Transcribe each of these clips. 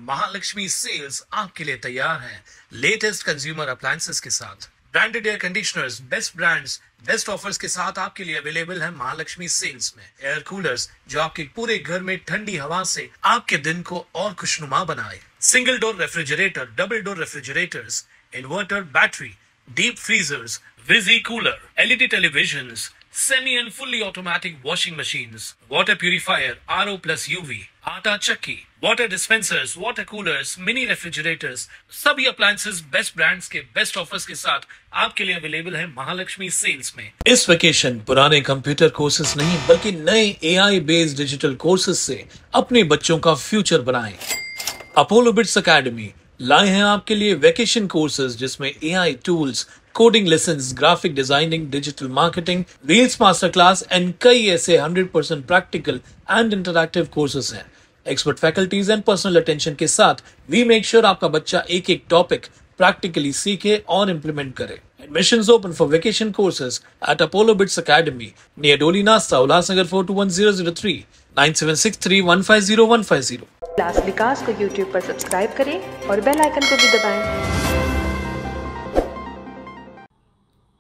Mahalakshmi cells आपके लिए तैयार है लेटेस्ट कंज्यूमर अप्लायंसेस के साथ। Branded air conditioners, best brands, best offers के साथ आपके लिए अवेलेबल है महालक्ष्मी सेल्स में। एयर कूलर्स जो आपके पूरे घर में ठंडी हवा से आपके दिन को और खुशनुमा बनाए। Single door refrigerator, double door refrigerators, inverter battery, deep freezers, visi cooler, LED televisions, semi and fully automatic washing machines, water purifier, RO plus UV, आटा चक्की, water dispensers, water coolers, mini refrigerators, सभी appliances best brands के best offers के साथ आपके लिए available है Mahalakshmi sales में। इस vacation पुराने computer courses नहीं बल्कि नए AI बेस्ड डिजिटल कोर्सेज से अपने बच्चों का फ्यूचर बनाएं। अपोलो बिट्स एकेडमी लाए हैं आपके लिए वेकेशन कोर्सेज जिसमें AI tools, coding lessons, graphic designing, digital marketing, reels master class and कई ऐसे 100% प्रैक्टिकल एंड इंटरैक्टिव कोर्सेज हैं। Expert faculties and personal attention के साथ वी मेक श्योर आपका बच्चा एक एक टॉपिक प्रैक्टिकली सीखे और इम्प्लीमेंट करे। Admissions open for vacation courses at Apollo Bits Academy near Doli Nasta, Ulhasnagar 421003, 9763150150। Class विकास को YouTube पर सब्सक्राइब करें और बेल आइकन को भी दबाएं।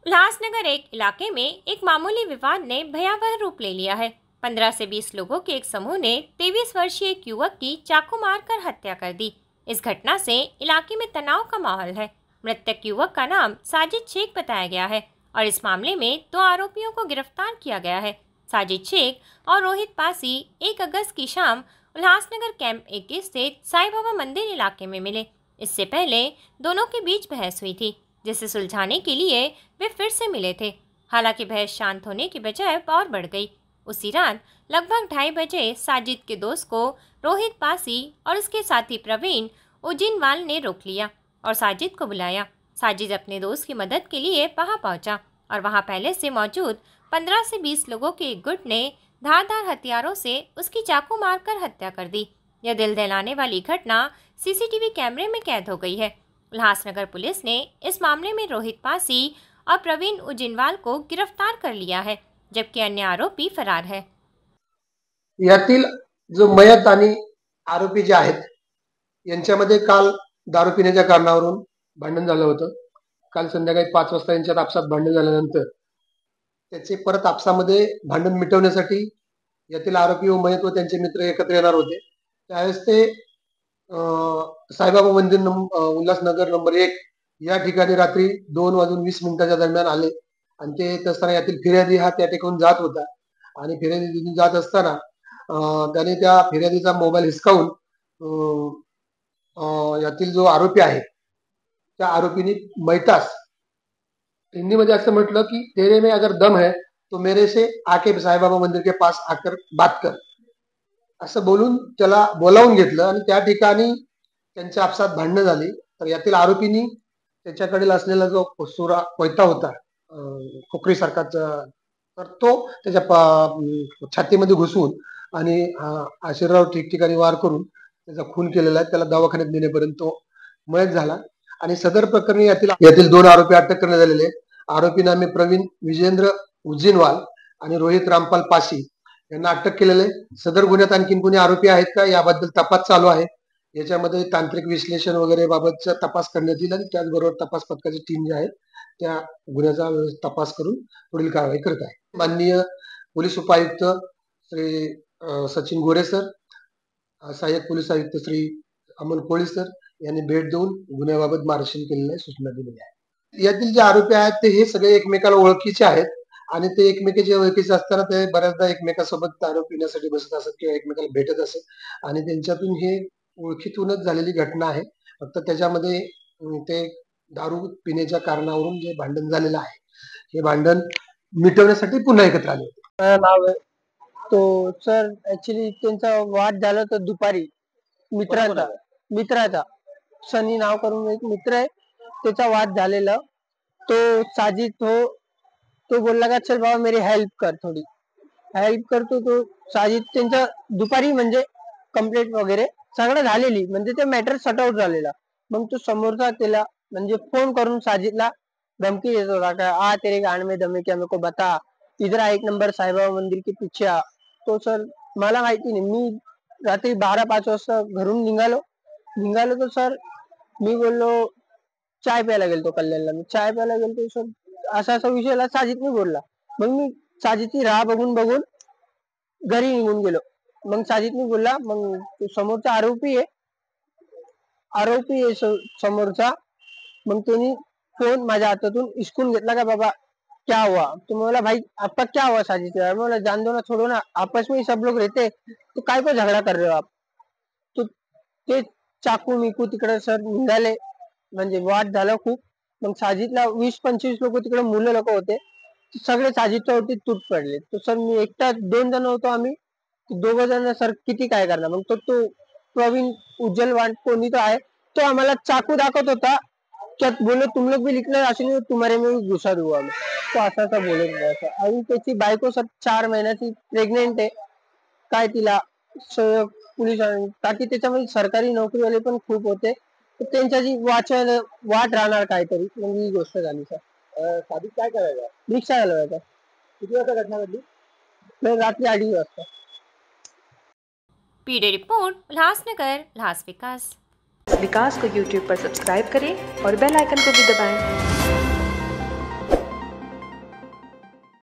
उल्लासनगर एक इलाके में एक मामूली विवाद ने भयावह रूप ले लिया है। 15 से 20 लोगों के एक समूह ने 23 वर्षीय एक युवक की चाकू मारकर हत्या कर दी। इस घटना से इलाके में तनाव का माहौल है। मृतक युवक का नाम साजिद शेख बताया गया है और इस मामले में 2 आरोपियों को गिरफ्तार किया गया है। साजिद शेख और रोहित पासी 1 अगस्त की शाम उल्लासनगर कैंप 21 स्थित साईं बाबा मंदिर इलाके में मिले। इससे पहले दोनों के बीच बहस हुई थी जिसे सुलझाने के लिए वे फिर से मिले थे। हालांकि बहस शांत होने की बजाय और बढ़ गई। उसी रात लगभग 2:30 बजे साजिद के दोस्त को रोहित पासी और उसके साथी प्रवीण उजिनवाल ने रोक लिया और साजिद को बुलाया। साजिद अपने दोस्त की मदद के लिए वहां पहुंचा और वहां पहले से मौजूद 15 से 20 लोगों के एक गुट ने धारदार हथियारों से उसकी चाकू मारकर हत्या कर दी। यह दिल दहलाने वाली घटना CCTV कैमरे में कैद हो गई है। उल्लासनगर पुलिस ने इस मामले में रोहित पासी और प्रवीण उजिनवाल को गिरफ्तार कर लिया है, जबकि अन्य आरोपी फरार है। यातील जो मयत आणि आरोपी जे आहेत यांच्यामध्ये काल दारू पिण्याच्या कारणावरून भांडण झालं होतं। काल संध्याकाळी 5 वाजता यांच्यात आपसात भांडण झाल्यानंतर त्याचे परत आपसामध्ये भांडण मिटवण्यासाठी यातील आरोपी व मयत व त्यांचे मित्र एकत्र येणार होते। त्यावेळेस ते साईबाबा मंदिर उल्हासनगर नंबर 1 या ठिकाणी रात्री 2:20 दरम्यान आले आणि ते येत असताना यातील फिर्यादी हा त्या ठिकाणी जात होता आणि फिर्यादी जात असताना त्याने त्या फिर्यादीचा मोबाईल हिसकावून यातील जो आरोपी आहे त्या आरोपीने मैतास हिंदी मध्ये असं म्हटलं की तेरे में अगर दम है तो मेरे से आके साईबाबा मंदिर के पास आकर बात कर असं बोलून त्याला बोलावून घेतलं आणि त्या ठिकाणी त्यांच्या आपसात भांडणं झाली। तर यातील आरोपींनी त्याच्याकडील असलेला जो कोयता होता खोकरी सारखा तर तो त्याच्या छातीमध्ये घुसवून आणि शरीरावर ठिकठिकाणी वार करून त्याचा खून केलेला आहे। त्याला दवाखान्यात नेण्यापर्यंत तो मयत झाला आणि सदर प्रकरणी यातील 2 आरोपी अटक करण्यात आलेले आहेत। आरोपी नामे प्रवीण विजेंद्र उजिनवाल आणि रोहित रामपाल पासी यांना अटक केलेले आहे। सदर गुन्ह्यात आणखीन कोणी आरोपी आहेत का याबद्दल तपास चालू आहे। याच्यामध्ये तांत्रिक विश्लेषण वगैरे बाबतचा तपास करण्यात येईल आणि त्याचबरोबर तपास पथकाची टीम जी आहे त्या गुन्ह्याचा तपास करून पुढील कारवाई करत आहे। माननीय पोलीस उपायुक्त श्री सचिन गोरे सर, सहाय्यक पोलीस आयुक्त श्री अमोल कोळी सर यांनी भेट देऊन गुन्ह्याबाबत मार्गदर्शन केलेलं आहे, सूचना दिलेल्या आहेत। यातील जे आरोपी आहेत ते हे सगळे एकमेकाला ओळखीचे आहेत आणि ते एकमेकांच्या ओळखीचे असताना ते बऱ्याचदा एकमेकांसोबत दारू पिण्यासाठी बसत असत किंवा एकमेकाला भेटत असत आणि त्यांच्यातून हे ओळखीतूनच झालेली घटना आहे। फक्त त्याच्यामध्ये ते दारू पिण्याच्या कारणावरून जे भांडण झालेलं आहे हे भांडण मिटवण्यासाठी पुन्हा एकत्र आले होते। नाव आहे तो सर ऍक्च्युली त्यांचा वाद झाला तर दुपारी मित्राचा सनी नाव करून एक मित्र आहे त्याचा वाद झालेला। तो साजिद तो बोलला का चल बाबा मेरी हेल्प कर, थोडी हेल्प करतो। तो साजिद त्यांचा दुपारी म्हणजे कंप्लेंट वगैरे सगळं झालेली म्हणजे ते मॅटर सॉर्ट आउट झालेला। मग तो समोरचा त्याला म्हणजे फोन करून साजिदला धमकी देत होता का आ तेरे गांड में दम है क्या, मेरे को बता, इधर 1 नंबर साईबाबा मंदिर के पीछे आ। तो सर मला माहिती नाही, मी रात्री 12-5 वाजता घरून निघालो निघालो तर सर मी बोललो चाय प्यायला गेलतो कल्याणला. मी चाय प्यायला गेलतो सर असा विषयाला साजिदने बोलला. मग मी साजिदची राह बघून घरी निघून गेलो. मग साजिदने बोलला मग तो समोरचा आरोपी आहे समोरचा. मग त्यांनी फोन माझ्या हातातून हिसकून घेतला का बाबा क्या हुआ. तो बोला भाई आपका क्या हुआ साजिद. मैं बोला जान दो ना, छोड़ो ना, आपस में ही सब लोग रहते, तो काय को झगडा कर रहे हो आप. तो ते चाकू मिकू तिकडे सर निघाले, म्हणजे वाद झाला खूप. मग साजिदला 20-25 लोक तिकडे मुलं लोक होते, सगळे साजिदच्या वरती तूट पडले. तो सर मी एकटा 2 जण होतो आम्ही, 2 जण सर किती काय करणार. मग तो प्रवीण उज्जवल वाट कोणी तो आहे, तो आम्हाला चाकू दाखवत होता. त्यात बोललो तुम लोग भी निकले असे तुम्हारे में भी घुसा दूंगा आम्ही. तो असा बोलत होता. आणि त्याची बायको सर 4 महिन्याची प्रेग्नेंट आहे. काय तिला पोलीस ताकी त्याच्यामध्ये सरकारी नोकरीवाले पण खूप होते, तर त्यांच्याची वाट राहणार काहीतरी. म्हणजे ही गोष्ट झाली सर. साजिद काय करायचा. रिक्षा चालवायचा. किती वाजता घटना घडली. रात्री 2:30 वाजता. पीडे रिपोर्ट, उल्हासनगर, उल्हास विकास। विकास को YouTube पर सब्सक्राइब करें और बेल आइकन को भी दबाएं।